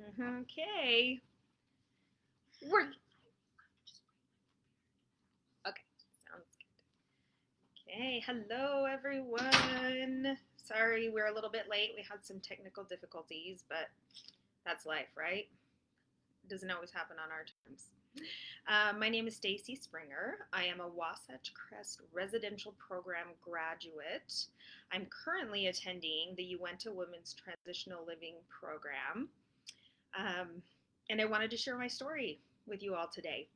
Okay. We're okay. Sounds good. Okay. Hello, everyone. Sorry, we're a little bit late. We had some technical difficulties, but that's life, right? It doesn't always happen on our terms. My name is Stacy Springer. I am a Wasatch Crest residential program graduate. I'm currently attending the Uinta Women's Transitional Living Program, um, and I wanted to share my story with you all today.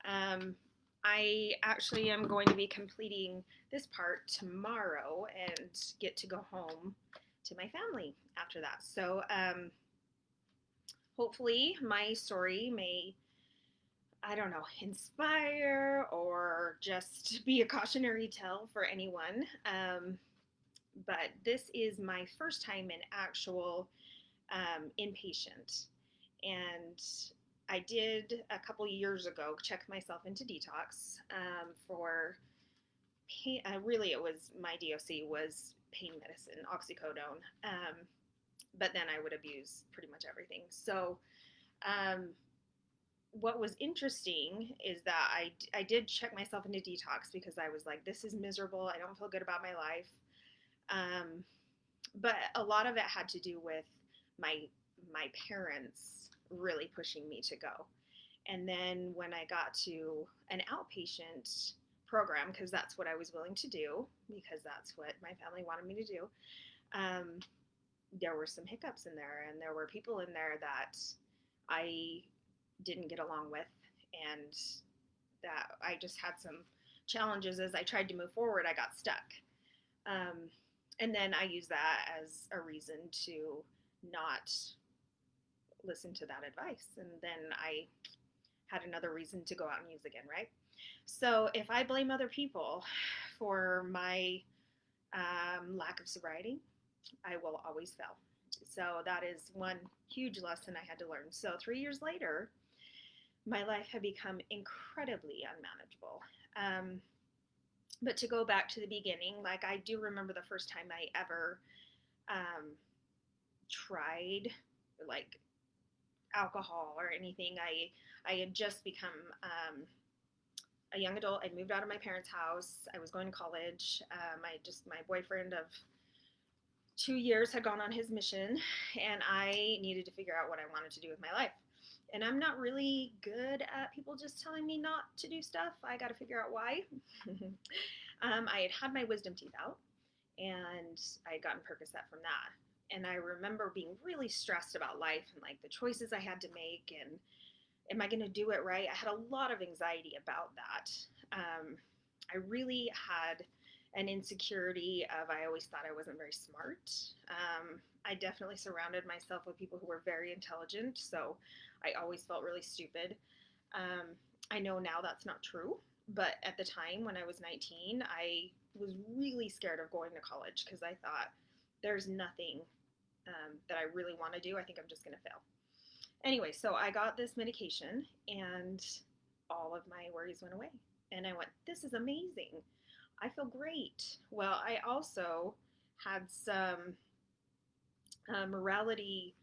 Um, I actually am going to be completing this part tomorrow and get to go home to my family after that. So hopefully, my story may, I don't know, inspire or just be a cautionary tale for anyone. But this is my first time in actual inpatient. And I did a couple years ago check myself into detox for pain. Really, it was my DOC was pain medicine, oxycodone. But then I would abuse pretty much everything. So, um, what was interesting is that I did check myself into detox because I was like, this is miserable. I don't feel good about my life. Um, but a lot of it had to do with my my parents really pushing me to go. And then when I got to an outpatient program, because that's what I was willing to do, because that's what my family wanted me to do, um, there were some hiccups in there, and there were people in there that I didn't get along with, and that I just had some challenges as I tried to move forward. I got stuck. Um, and then I used that as a reason to not listen to that advice. And then I had another reason to go out and use again, right? So if I blame other people for my lack of sobriety, I will always fail. So that is one huge lesson I had to learn. So 3 years later, my life had become incredibly unmanageable. But to go back to the beginning, like I do remember the first time I ever um, tried like alcohol or anything. I had just become a young adult. I moved out of my parents' house. I was going to college. My boyfriend of 2 years had gone on his mission, and I needed to figure out what I wanted to do with my life. And I'm not really good at people just telling me not to do stuff. I got to figure out why. I had my wisdom teeth out, and I had gotten Percocet from that. And I remember being really stressed about life and like the choices I had to make, and am I going to do it right? I had a lot of anxiety about that. I really had an insecurity of I always thought I wasn't very smart. I definitely surrounded myself with people who were very intelligent, so I always felt really stupid. I know now that's not true, but at the time when I was 19, I was really scared of going to college because I thought there's nothing that I really want to do. I think I'm just going to fail. Anyway, so I got this medication and all of my worries went away. And I went, this is amazing. I feel great. Well, I also had some morality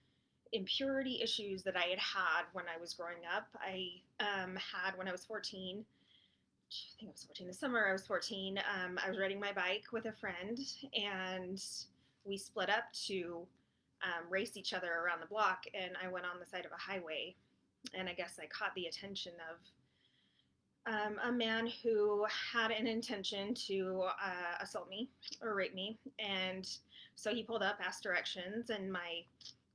impurity issues that I had had when I was growing up. I had when I was 14. I think I was 14. The summer I was 14. I was riding my bike with a friend, and we split up to race each other around the block. And I went on the side of a highway, and I guess I caught the attention of a man who had an intention to assault me or rape me. And so he pulled up, asked directions, and my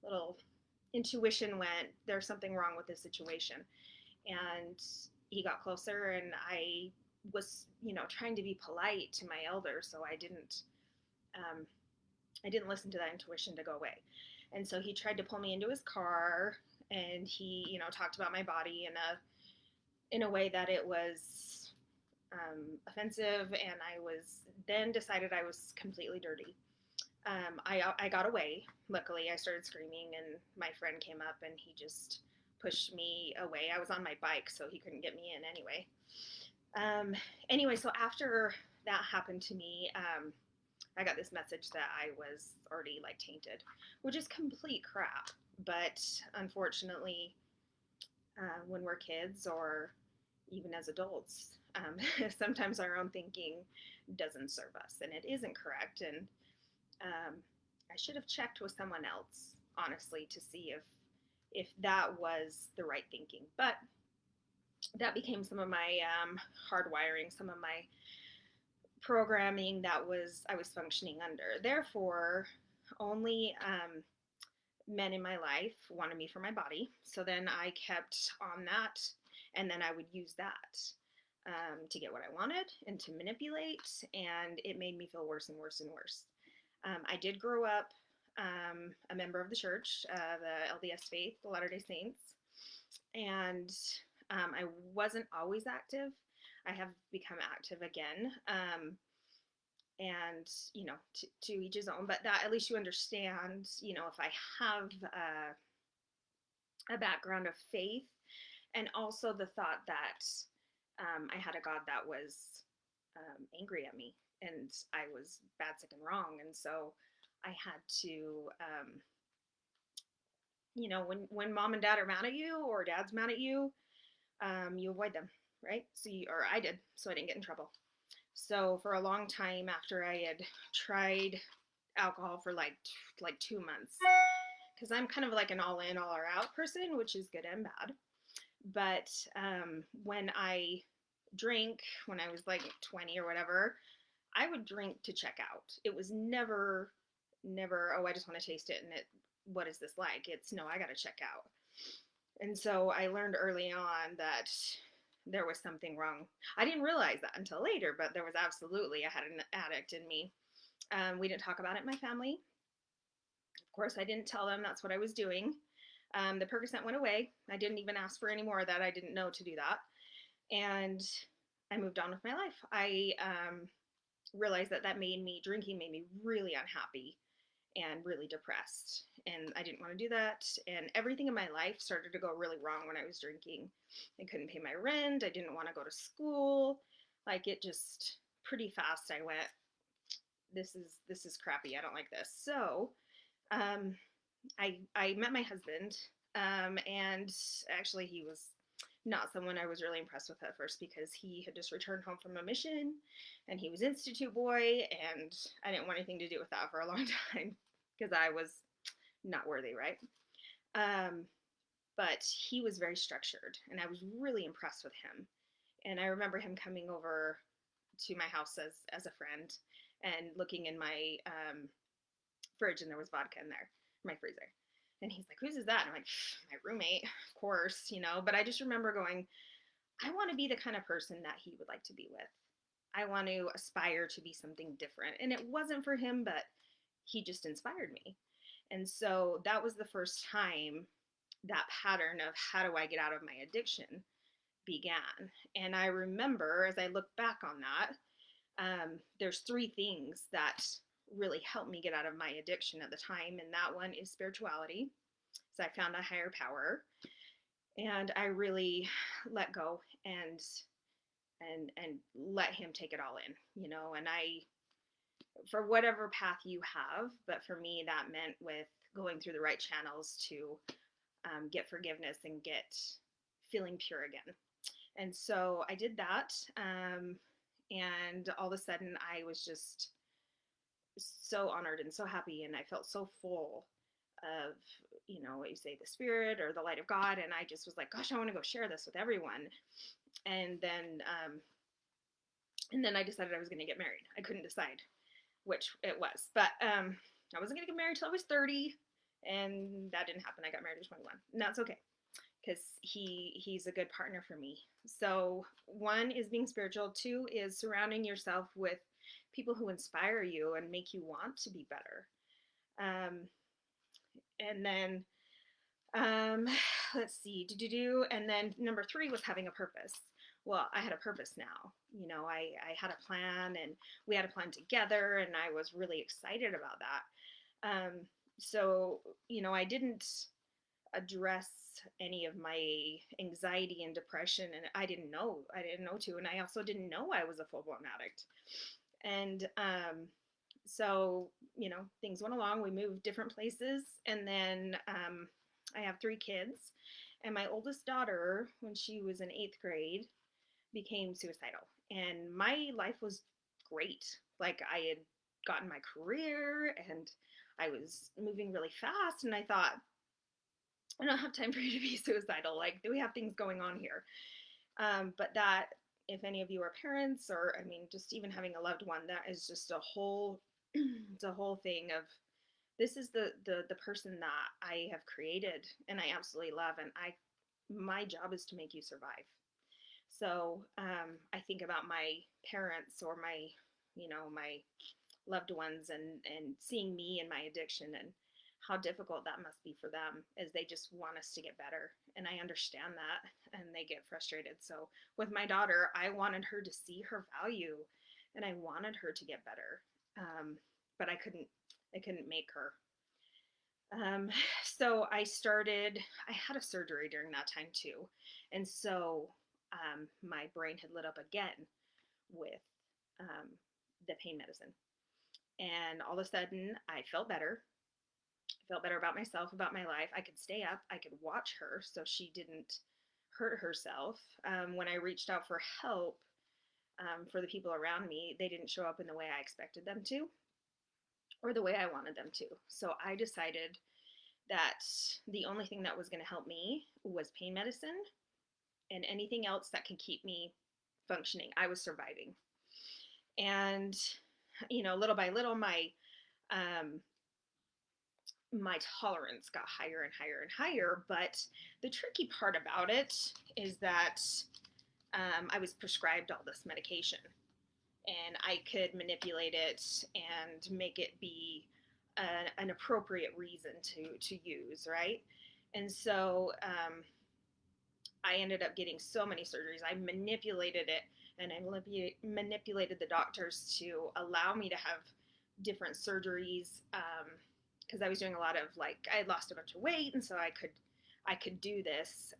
little intuition went, there's something wrong with this situation. And he got closer, and I was, trying to be polite to my elders, so I didn't listen to that intuition to go away. And so he tried to pull me into his car, and he, talked about my body in a way that it was offensive, and I was then decided I was completely dirty. I got away. Luckily, I started screaming, and my friend came up, and he just pushed me away. I was on my bike, so he couldn't get me in anyway. Anyway, so after that happened to me, I got this message that I was already like tainted, which is complete crap. But unfortunately, when we're kids or even as adults, sometimes our own thinking doesn't serve us and it isn't correct. And I should have checked with someone else, honestly, to see if that was the right thinking. But that became some of my hardwiring, some of my programming that was I was functioning under. Therefore, only men in my life wanted me for my body. So then I kept on that, and then I would use that to get what I wanted and to manipulate, and it made me feel worse and worse and worse. I did grow up a member of the church, the LDS faith, the Latter day Saints, and I wasn't always active. I have become active again. And to each his own, but that at least you understand, if I have a background of faith, and also the thought that I had a God that was angry at me, and I was bad, sick, and wrong, and so I had to, when mom and dad are mad at you or dad's mad at you, you avoid them, right? Or I did, so I didn't get in trouble. So for a long time after I had tried alcohol for like 2 months, because I'm kind of like an all in, all out person, which is good and bad. But when I drank, when I was like 20 or whatever, I would drink to check out. It was never, oh, I just want to taste it, and what is this like? It's no, I got to check out. And so I learned early on that there was something wrong. I didn't realize that until later, but there was absolutely, I had an addict in me. We didn't talk about it in my family. Of course, I didn't tell them that's what I was doing. The Percocet went away. I didn't even ask for any more of that. I didn't know to do that. And I moved on with my life. I realized that drinking made me really unhappy and really depressed. And I didn't want to do that. And everything in my life started to go really wrong when I was drinking. I couldn't pay my rent. I didn't want to go to school. Like, it just pretty fast I went, this is crappy. I don't like this. So I met my husband, and actually he was not someone I was really impressed with at first, because he had just returned home from a mission and he was Institute boy, and I didn't want anything to do with that for a long time because I was not worthy, right? But he was very structured and I was really impressed with him. And I remember him coming over to my house as a friend and looking in my fridge, and there was vodka in there, my freezer. And he's like, whose is that? And I'm like, my roommate, of course, But I just remember going, I want to be the kind of person that he would like to be with. I want to aspire to be something different. And it wasn't for him, but he just inspired me. And so that was the first time that pattern of how do I get out of my addiction began. And I remember, as I look back on that, there's 3 things that really helped me get out of my addiction at the time, and that one is spirituality. So I found a higher power, and I really let go and let him take it all in, and for whatever path you have, but for me that meant with going through the right channels to get forgiveness and get feeling pure again. And so I did that, and all of a sudden I was just so honored and so happy, and I felt so full of, what you say, the spirit or the light of God, and I just was like, gosh, I want to go share this with everyone. And then I decided I was going to get married. I couldn't decide which it was, but I wasn't going to get married till I was 30, and that didn't happen. I got married at 21, and that's okay, because he's a good partner for me. So 1 is being spiritual. 2 is surrounding yourself with people who inspire you and make you want to be better. And then let's see, and then number 3 was having a purpose. Well, I had a purpose now. I had a plan, and we had a plan together, and I was really excited about that. So, I didn't address any of my anxiety and depression, and I didn't know to, and I also didn't know I was a full-blown addict. And So, things went along. We moved different places. And then I have 3 kids. And my oldest daughter, when she was in 8th grade, became suicidal. And my life was great. Like, I had gotten my career and I was moving really fast. And I thought, I don't have time for you to be suicidal. Like, do we have things going on here? But that, if any of you are parents, or I mean, just even having a loved one, that is just a whole, it's a whole thing of, this is the person that I have created and I absolutely love, and my job is to make you survive. So I think about my parents or my loved ones, and seeing me and my addiction, and how difficult that must be for them, as they just want us to get better. And I understand that, and they get frustrated. So with my daughter, I wanted her to see her value, and I wanted her to get better. But I couldn't make her. Um, so I had a surgery during that time too. And so my brain had lit up again with um, the pain medicine. And all of a sudden, I felt better. I felt better about myself, about my life. I could stay up. I could watch her so she didn't hurt herself. When I reached out for help for the people around me, they didn't show up in the way I expected them to, or the way I wanted them to. So I decided that the only thing that was going to help me was pain medicine, and anything else that could keep me functioning. I was surviving. And, little by little, um, my tolerance got higher and higher and higher. But the tricky part about it is that I was prescribed all this medication, and I could manipulate it and make it be an appropriate reason to use, right? And so I ended up getting so many surgeries. I manipulated it, and I manipulated the doctors to allow me to have different surgeries, because I was doing a lot of, like, I had lost a bunch of weight, and so I could do this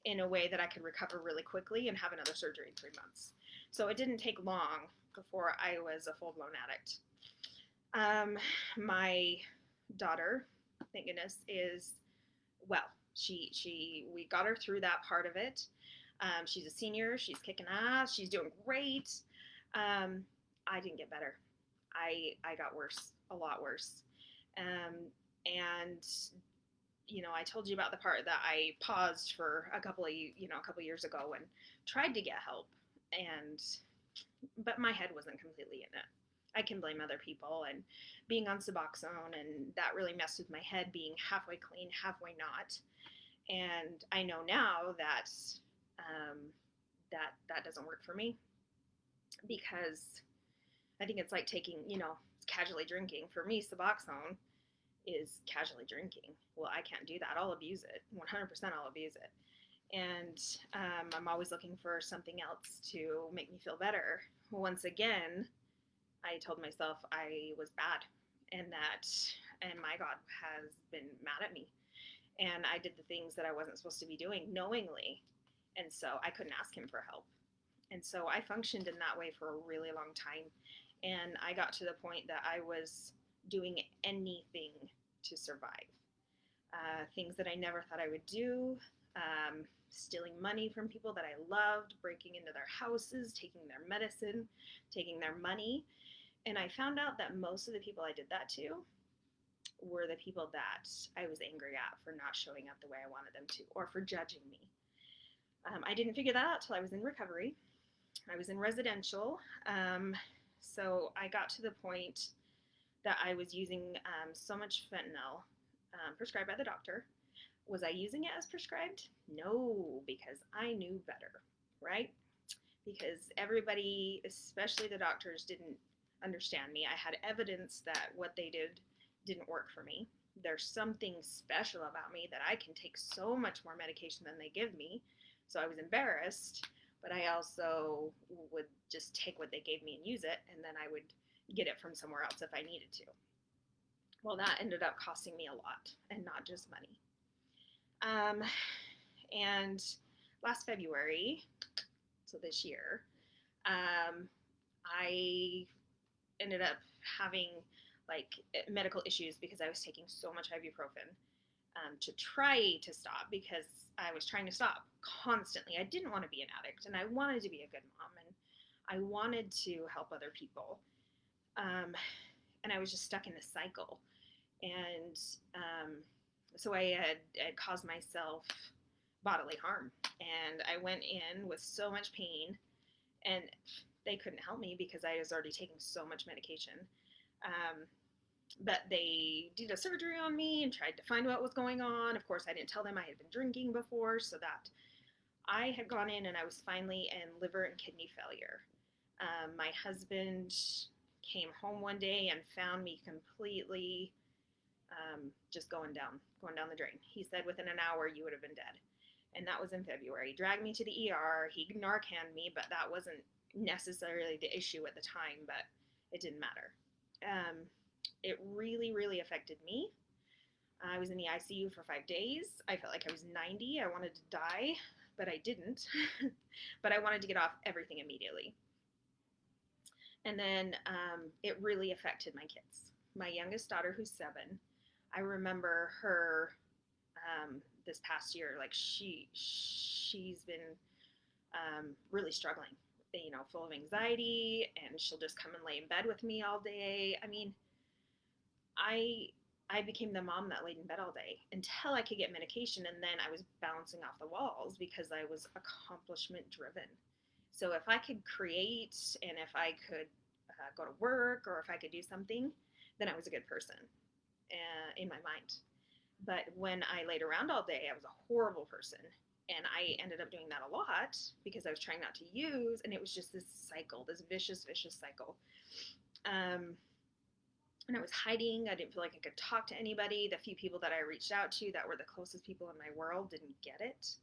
in a way that I could recover really quickly and have another surgery in 3 months. So it didn't take long before I was a full blown addict. My daughter, thank goodness, is well. We got her through that part of it. She's a senior. She's kicking ass. She's doing great. I didn't get better. I got worse, a lot worse. And I told you about the part that I paused for a couple years ago and tried to get help, but my head wasn't completely in it. I can blame other people, and being on Suboxone, and that really messed with my head, being halfway clean, halfway not. And I know now that that doesn't work for me, because I think it's like taking, casually drinking. For me, Suboxone is casually drinking. Well, I can't do that. I'll abuse it. 100% I'll abuse it. And I'm always looking for something else to make me feel better. Once again, I told myself I was bad, and my God has been mad at me. And I did the things that I wasn't supposed to be doing knowingly. And so I couldn't ask him for help. And so I functioned in that way for a really long time. And I got to the point that I was doing anything to survive. Things that I never thought I would do, stealing money from people that I loved, breaking into their houses, taking their medicine, taking their money. And I found out that most of the people I did that to were the people that I was angry at for not showing up the way I wanted them to, or for judging me. I didn't figure that out till I was in recovery. I was in residential. So I got to the point that I was using so much fentanyl prescribed by the doctor. Was I using it as prescribed? No, because I knew better, right? Because everybody, especially the doctors, didn't understand me. I had evidence that what they didn't work for me. There's something special about me, that I can take so much more medication than they give me. So I was embarrassed, but I also would just take what they gave me and use it, and then I would get it from somewhere else if I needed to. Well, that ended up costing me a lot, and not just money. And last February, so this year, I ended up having like medical issues because I was taking so much ibuprofen to try to stop, because I was trying to stop constantly. I didn't want to be an addict, and I wanted to be a good mom, and I wanted to help other people. Um, and I was just stuck in this cycle. And so had caused myself bodily harm. And I went in with so much pain, and they couldn't help me because I was already taking so much medication. Um, but they did a surgery on me and tried to find what was going on. Of course, I didn't tell them I had been drinking before, so that I had gone in and I was finally in liver and kidney failure. My husband came home one day and found me completely just going down the drain. He said within an hour you would have been dead. And that was in February. He dragged me to the ER. He Narcaned me, but that wasn't necessarily the issue at the time, but it didn't matter. It really, really affected me. I was in the ICU for 5 days. I felt like I was 90. I wanted to die, but I didn't. But I wanted to get off everything immediately. And then it really affected my kids. My youngest daughter, who's 7, I remember her this past year. Like she's been really struggling, full of anxiety, and she'll just come and lay in bed with me all day. I mean, I became the mom that laid in bed all day until I could get medication, and then I was bouncing off the walls because I was accomplishment driven. So if I could create, and if I could go to work, or if I could do something, then I was a good person in my mind. But when I laid around all day, I was a horrible person. And I ended up doing that a lot because I was trying not to use, and it was just this cycle, this vicious, vicious cycle. And I was hiding. I didn't feel like I could talk to anybody. The few people that I reached out to that were the closest people in my world didn't get it.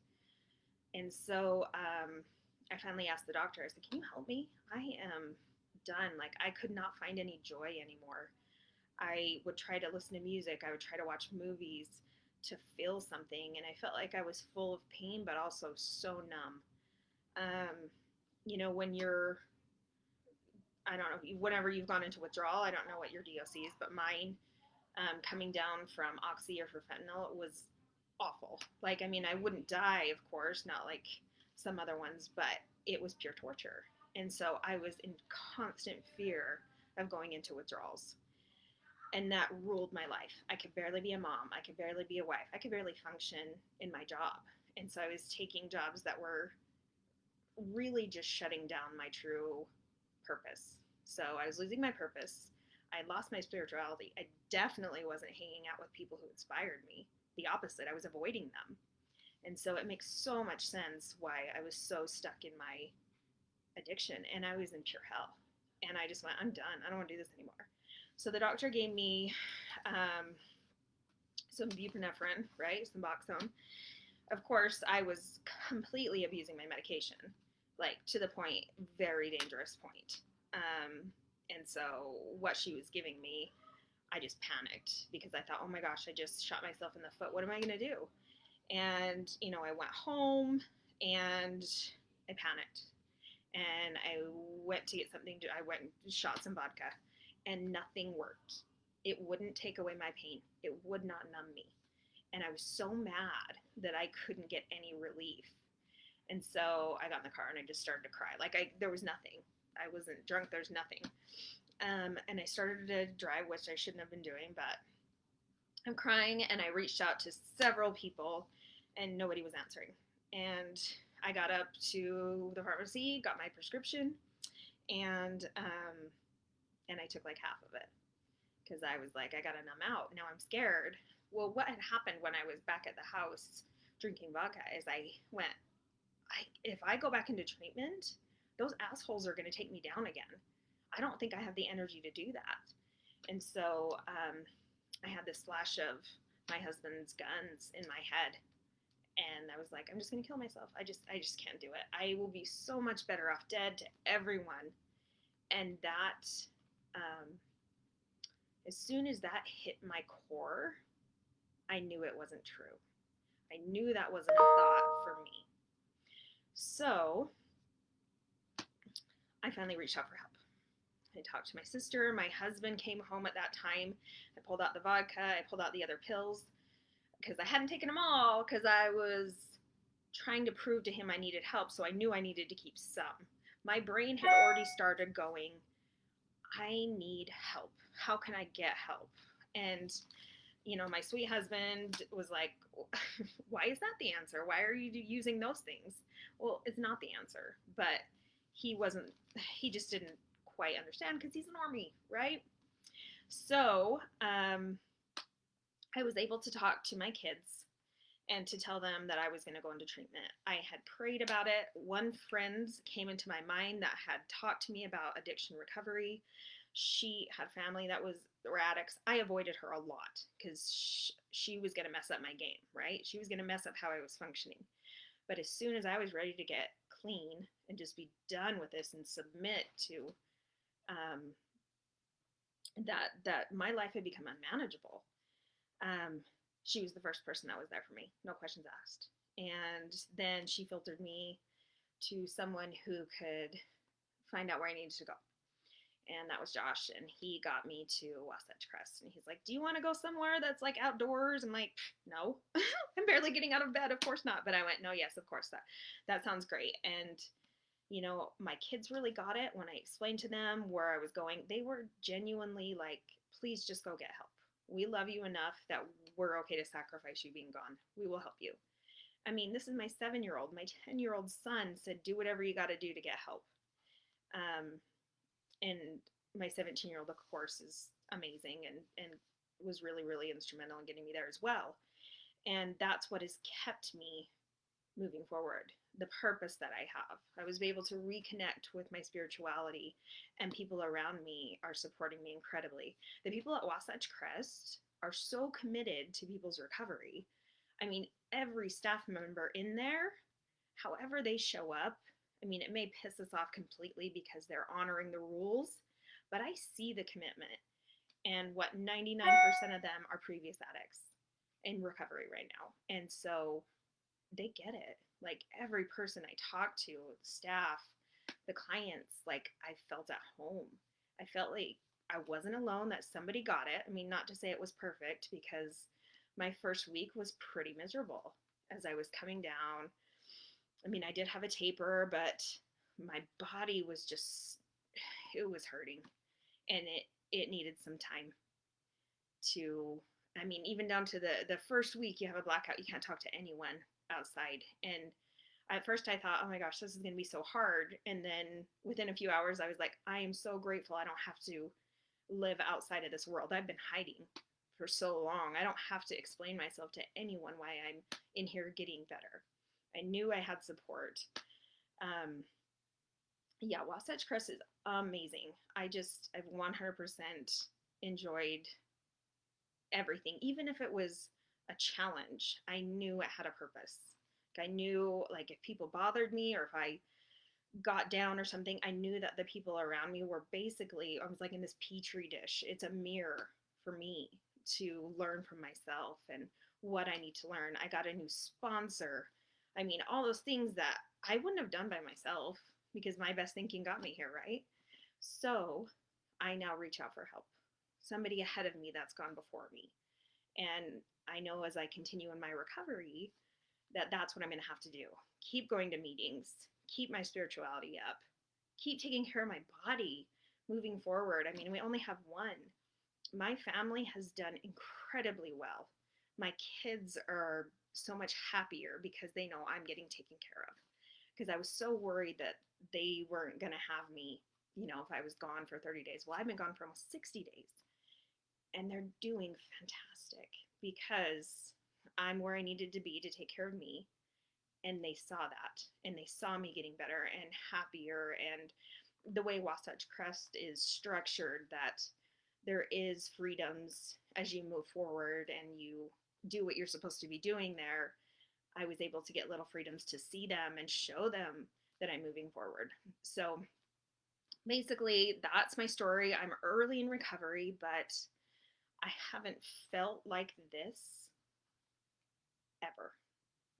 And so I finally asked the doctor, I said, can you help me? I am done. Like, I could not find any joy anymore. I would try to listen to music. I would try to watch movies to feel something. And I felt like I was full of pain, but also so numb. When you're, I don't know, whenever you've gone into withdrawal, I don't know what your DOC is, but mine, coming down from Oxy or for fentanyl, it was awful. Like, I mean, I wouldn't die, of course, not like some other ones, but it was pure torture. And so I was in constant fear of going into withdrawals. And that ruled my life. I could barely be a mom. I could barely be a wife. I could barely function in my job. And so I was taking jobs that were really just shutting down my true purpose. So I was losing my purpose. I lost my spirituality. I definitely wasn't hanging out with people who inspired me. The opposite, I was avoiding them. And so it makes so much sense why I was so stuck in my addiction, and I was in pure hell. And I just went, I'm done. I don't want to do this anymore. So the doctor gave me some buprenorphine, right? Some Boxone. Of course, I was completely abusing my medication, like to the point, very dangerous point. And so what she was giving me, I just panicked because I thought, oh my gosh, I just shot myself in the foot. What am I going to do? And, I went home and I panicked. And I went to get something. I went and shot some vodka, and nothing worked. It wouldn't take away my pain. It would not numb me. And I was so mad that I couldn't get any relief. And so I got in the car and I just started to cry. There was nothing. I wasn't drunk. There's nothing. And I started to drive, which I shouldn't have been doing, but I'm crying, and I reached out to several people and nobody was answering. And I got up to the pharmacy, got my prescription, and I took like half of it because I was like, I gotta numb out. Now I'm scared. Well, what had happened when I was back at the house drinking vodka is I went, if I go back into treatment, those assholes are gonna take me down again. I don't think I have the energy to do that. And so I had this flash of my husband's guns in my head. And I was like, I'm just going to kill myself. I just can't do it. I will be so much better off dead to everyone. And that, as soon as that hit my core, I knew it wasn't true. I knew that wasn't a thought for me. So I finally reached out for help. I talked to my sister. My husband came home at that time. I pulled out the vodka. I pulled out the other pills because I hadn't taken them all because I was trying to prove to him I needed help. So I knew I needed to keep some. My brain had already started going, I need help. How can I get help? And my sweet husband was like, why is that the answer? Why are you using those things? Well, it's not the answer, but he just didn't quite understand because he's an normie, right? So I was able to talk to my kids and to tell them that I was going to go into treatment. I had prayed about it. One friend came into my mind that had talked to me about addiction recovery. She had family that were addicts. I avoided her a lot because she was going to mess up my game, right? She was going to mess up how I was functioning. But as soon as I was ready to get clean and just be done with this and submit to um, that my life had become unmanageable, um, she was the first person that was there for me, no questions asked. And then she filtered me to someone who could find out where I needed to go. And that was Josh, and he got me to Wasatch Crest. And he's like, do you want to go somewhere that's like outdoors? I'm like, no. I'm barely getting out of bed. Of course not. But I went, no, yes, of course. That sounds great. And my kids really got it when I explained to them where I was going. They were genuinely like, please just go get help. We love you enough that we're okay to sacrifice you being gone. We will help you. I mean, this is my 7-year-old. My 10-year-old son said, do whatever you got to do to get help. And my 17-year-old, of course, is amazing and was really, really instrumental in getting me there as well. And that's what has kept me moving forward, the purpose that I have. I was able to reconnect with my spirituality, and people around me are supporting me incredibly. The people at Wasatch Crest are so committed to people's recovery. I mean, every staff member in there, however they show up, I mean, it may piss us off completely because they're honoring the rules, but I see the commitment. And what 99% of them are previous addicts in recovery right now. And so they get it. Like every person I talk to, the staff, the clients, like I felt at home. I felt like I wasn't alone, that somebody got it. I mean, not to say it was perfect because my first week was pretty miserable as I was coming down. I mean, I did have a taper, but my body was just, it was hurting. And it needed some time to, I mean, even down to the first week you have a blackout, you can't talk to anyone outside. And at first I thought, oh my gosh, this is going to be so hard. And then within a few hours, I was like, I am so grateful I don't have to live outside of this world. I've been hiding for so long. I don't have to explain myself to anyone why I'm in here getting better. I knew I had support. Yeah, Wasatch Crest is amazing. I've 100% enjoyed everything. Even if it was a challenge, I knew it had a purpose. I knew, like, if people bothered me or if I got down or something, I knew that the people around me were basically, I was like in this petri dish. It's a mirror for me to learn from myself and what I need to learn. I got a new sponsor. I mean, all those things that I wouldn't have done by myself because my best thinking got me here, right? So I now reach out for help. Somebody ahead of me that's gone before me. And I know as I continue in my recovery that that's what I'm going to have to do. Keep going to meetings, keep my spirituality up, keep taking care of my body moving forward. I mean, we only have one. My family has done incredibly well. My kids are so much happier because they know I'm getting taken care of. Because I was so worried that they weren't going to have me, if I was gone for 30 days. Well, I've been gone for almost 60 days. And they're doing fantastic because I'm where I needed to be to take care of me. And they saw that. And they saw me getting better and happier. And the way Wasatch Crest is structured, that there is freedoms as you move forward and you do what you're supposed to be doing there. I was able to get little freedoms to see them and show them that I'm moving forward. So basically, that's my story. I'm early in recovery, but I haven't felt like this ever.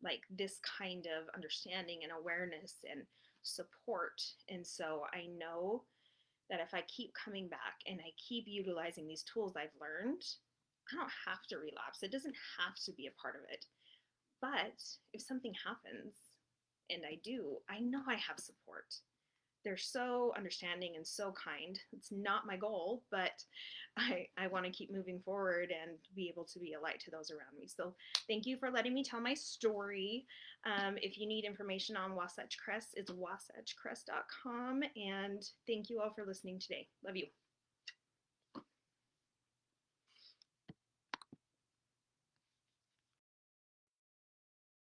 Like this kind of understanding and awareness and support. And so I know that if I keep coming back and I keep utilizing these tools I've learned, I don't have to relapse. It doesn't have to be a part of it. But if something happens and I do, I know I have support. They're so understanding and so kind. It's not my goal, but I want to keep moving forward and be able to be a light to those around me. So thank you for letting me tell my story. If you need information on Wasatch Crest, it's wasatchcrest.com. And thank you all for listening today. Love you.